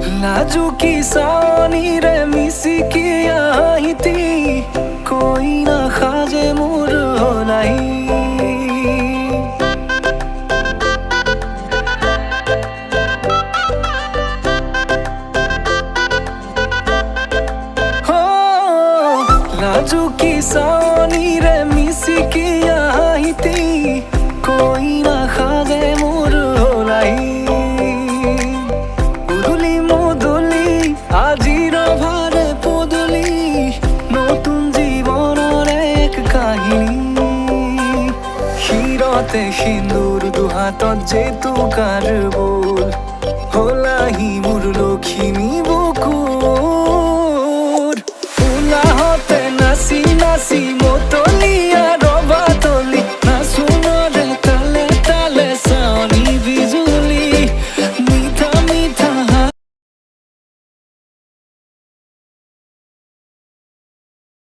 लाजू की सानी रे मिसी की आईती कोई ना खाजे मोर होलाई हो लाजू की सानी रे मिसी की आईती कोई ना खाजे मोर होलाई আজির ভারে পদলি নতুন জীবনের এক কাহিনী শিরতে সিন্দুর দুহাতত যেতু কার বোল হলাহি